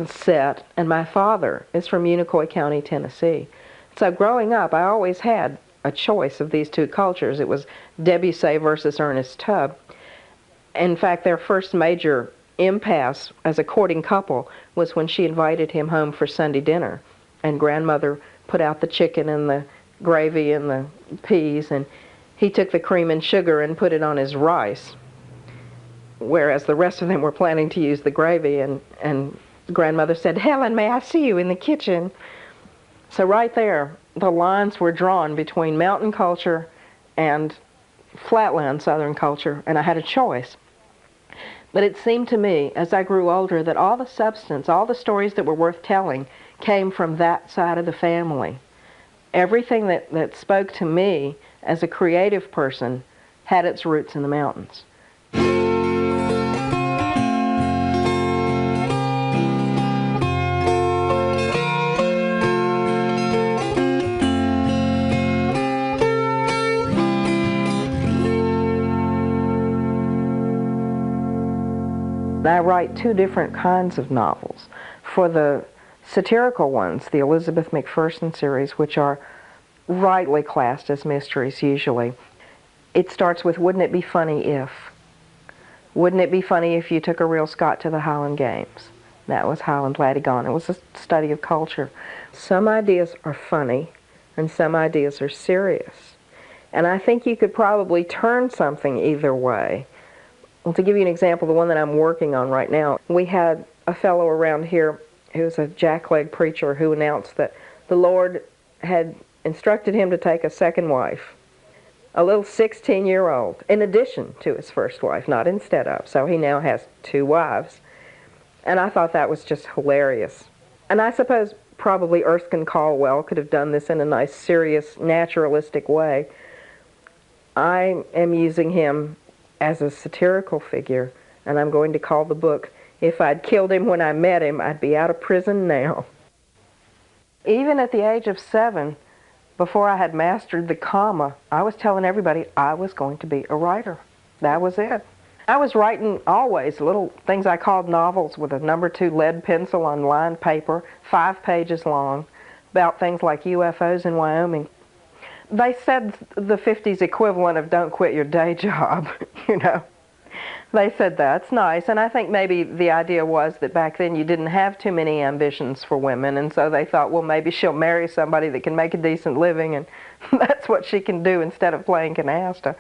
set, and my father is from Unicoi County, Tennessee. So growing up, I always had a choice of these two cultures. It was Debussy versus Ernest Tubb. In fact, their first major impasse as a courting couple was when she invited him home for Sunday dinner, and Grandmother put out the chicken and the gravy and the peas, and he took the cream and sugar and put it on his rice, whereas the rest of them were planning to use the gravy, and Grandmother said, "Helen, may I see you in the kitchen?" So right there, the lines were drawn between mountain culture and flatland southern culture, and I had a choice. But it seemed to me, as I grew older, that all the substance, all the stories that were worth telling, came from that side of the family. Everything that spoke to me as a creative person had its roots in the mountains. I write 2 different kinds of novels. For the satirical ones, the Elizabeth McPherson series, which are rightly classed as mysteries usually, it starts with, wouldn't it be funny if? Wouldn't it be funny if you took a real Scot to the Highland Games? That was Highland Laddie Gone. It was a study of culture. Some ideas are funny, and some ideas are serious. And I think you could probably turn something either way. Well, to give you an example, the one that I'm working on right now, we had a fellow around here who was a jackleg preacher who announced that the Lord had instructed him to take a second wife, a little 16-year-old, in addition to his first wife, not instead of. So he now has 2 wives. And I thought that was just hilarious. And I suppose probably Erskine Caldwell could have done this in a nice, serious, naturalistic way. I am using him as a satirical figure, and I'm going to call the book, If I'd Killed Him When I Met Him, I'd Be Out of Prison Now. Even at the age of 7, before I had mastered the comma, I was telling everybody I was going to be a writer. That was it. I was writing always little things I called novels with a No. 2 lead pencil on lined paper, 5 pages long, about things like UFOs in Wyoming. They said the 50s equivalent of don't quit your day job, you know. They said that's nice, and I think maybe the idea was that back then you didn't have too many ambitions for women, and so they thought, well, maybe she'll marry somebody that can make a decent living, and that's what she can do instead of playing canasta.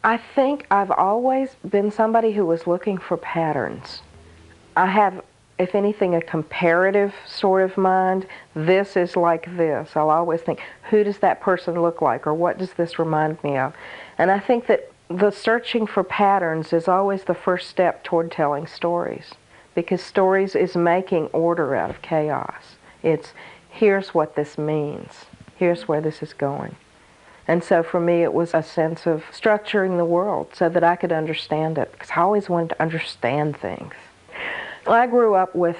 I think I've always been somebody who was looking for patterns. I have, if anything, a comparative sort of mind. This is like this. I'll always think, who does that person look like, or what does this remind me of? And I think that the searching for patterns is always the first step toward telling stories, because stories is making order out of chaos. It's, here's what this means. Here's where this is going. And so for me, it was a sense of structuring the world so that I could understand it, because I always wanted to understand things. I grew up with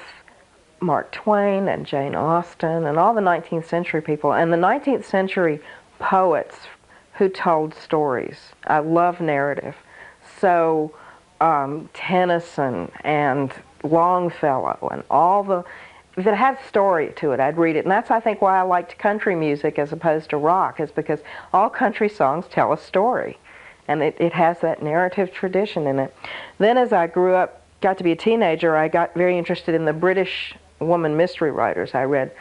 Mark Twain and Jane Austen and all the 19th century people, and the 19th century poets who told stories. I love narrative. So Tennyson and Longfellow and all the, if it had story to it, I'd read it. And that's, I think, why I liked country music as opposed to rock, is because all country songs tell a story. And it has that narrative tradition in it. Then as I grew up, got to be a teenager, I got very interested in the British woman mystery writers. I read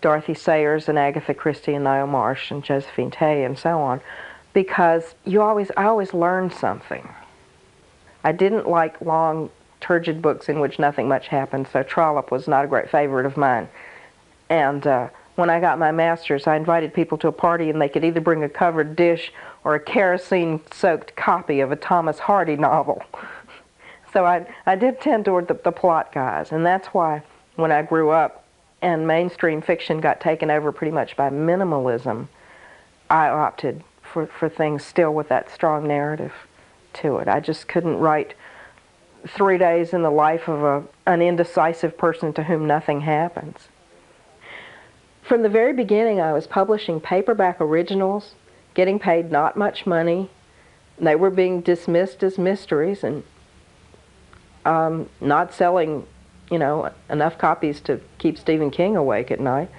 Dorothy Sayers and Agatha Christie and Niall Marsh and Josephine Tay and so on, because I always learned something. I didn't like long, turgid books in which nothing much happened, so Trollope was not a great favorite of mine. And when I got my master's, I invited people to a party, and they could either bring a covered dish or a kerosene-soaked copy of a Thomas Hardy novel. So I did tend toward the plot guys, and that's why when I grew up and mainstream fiction got taken over pretty much by minimalism, I opted for things still with that strong narrative to it. I just couldn't write 3 days in the life of an indecisive person to whom nothing happens. From the very beginning, I was publishing paperback originals, getting paid not much money. They were being dismissed as mysteries and not selling, enough copies to keep Stephen King awake at night.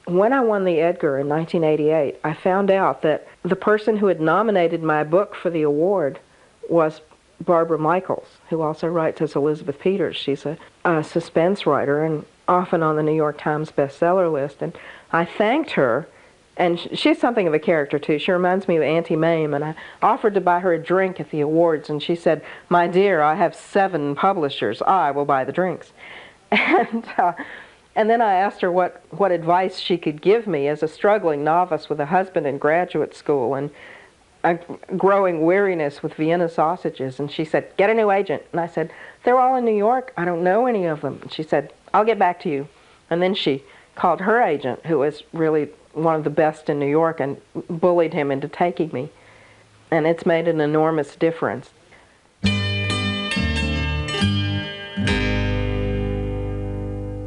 When I won the Edgar in 1988, I found out that the person who had nominated my book for the award was Barbara Michaels, who also writes as Elizabeth Peters. She's a suspense writer and often on the New York Times bestseller list. And I thanked her, and she's something of a character too. She reminds me of Auntie Mame, and I offered to buy her a drink at the awards, and she said, "My dear, I have 7 publishers. I will buy the drinks." And then I asked her what advice she could give me as a struggling novice with a husband in graduate school and a growing weariness with Vienna sausages. And she said, "Get a new agent." And I said, "They're all in New York. I don't know any of them." And she said, "I'll get back to you." And then she called her agent, who was really one of the best in New York, and bullied him into taking me. And it's made an enormous difference.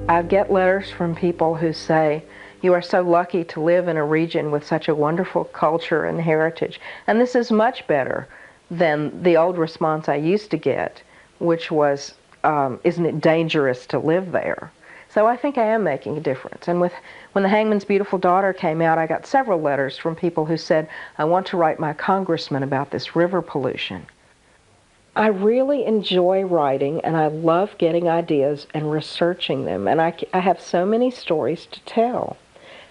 I get letters from people who say, "You are so lucky to live in a region with such a wonderful culture and heritage." And this is much better than the old response I used to get, which was, "Isn't it dangerous to live there?" So I think I am making a difference. And when The Hangman's Beautiful Daughter came out, I got several letters from people who said, "I want to write my congressman about this river pollution." I really enjoy writing, and I love getting ideas and researching them. And I have so many stories to tell.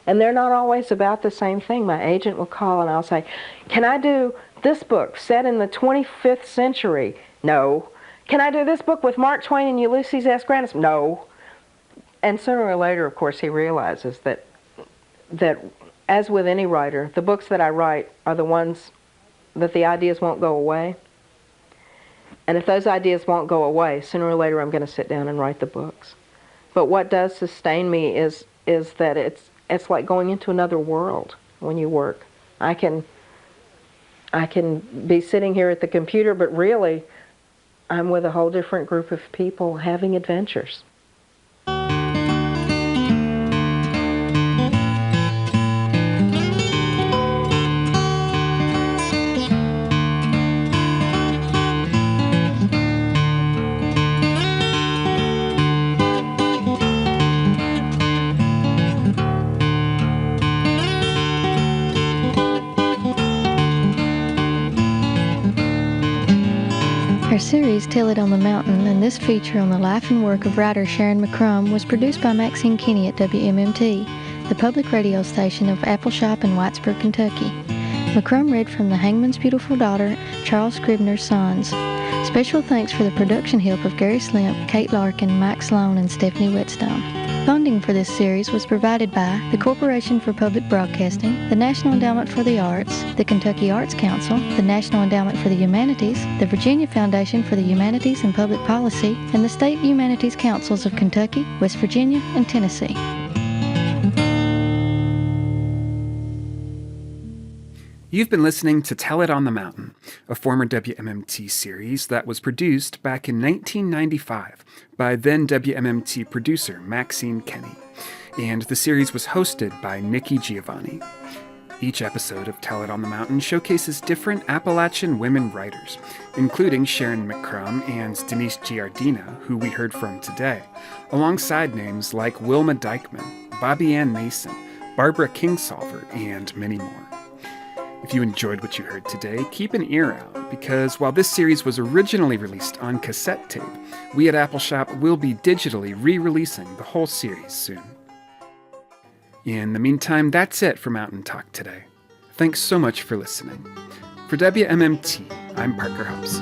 And they're not always about the same thing. My agent will call and I'll say, "Can I do this book set in the 25th century?" "No." "Can I do this book with Mark Twain and Ulysses S. Grant?" "No." And sooner or later, of course, he realizes that as with any writer, the books that I write are the ones that the ideas won't go away. And if those ideas won't go away, sooner or later I'm going to sit down and write the books. But what does sustain me is that it's like going into another world when you work. I can be sitting here at the computer, but really I'm with a whole different group of people having adventures. Our series, Tell It on the Mountain, and this feature on the life and work of writer Sharyn McCrumb was produced by Maxine Kenny at WMMT, the public radio station of Appalachia in Whitesburg, Kentucky. McCrumb read from The Hangman's Beautiful Daughter, Charles Scribner's Sons. Special thanks for the production help of Gary Slimp, Kate Larkin, Mike Sloan, and Stephanie Whetstone. Funding for this series was provided by the Corporation for Public Broadcasting, the National Endowment for the Arts, the Kentucky Arts Council, the National Endowment for the Humanities, the Virginia Foundation for the Humanities and Public Policy, and the State Humanities Councils of Kentucky, West Virginia, and Tennessee. You've been listening to Tell It on the Mountain, a former WMMT series that was produced back in 1995 by then-WMMT producer Maxine Kenny, and the series was hosted by Nikki Giovanni. Each episode of Tell It on the Mountain showcases different Appalachian women writers, including Sharyn McCrumb and Denise Giardina, who we heard from today, alongside names like Wilma Dykeman, Bobby Ann Mason, Barbara Kingsolver, and many more. If you enjoyed what you heard today, keep an ear out, because while this series was originally released on cassette tape, we at Appalachia will be digitally re-releasing the whole series soon. In the meantime, that's it for Mountain Talk today. Thanks so much for listening. For WMMT, I'm Parker Hobbs.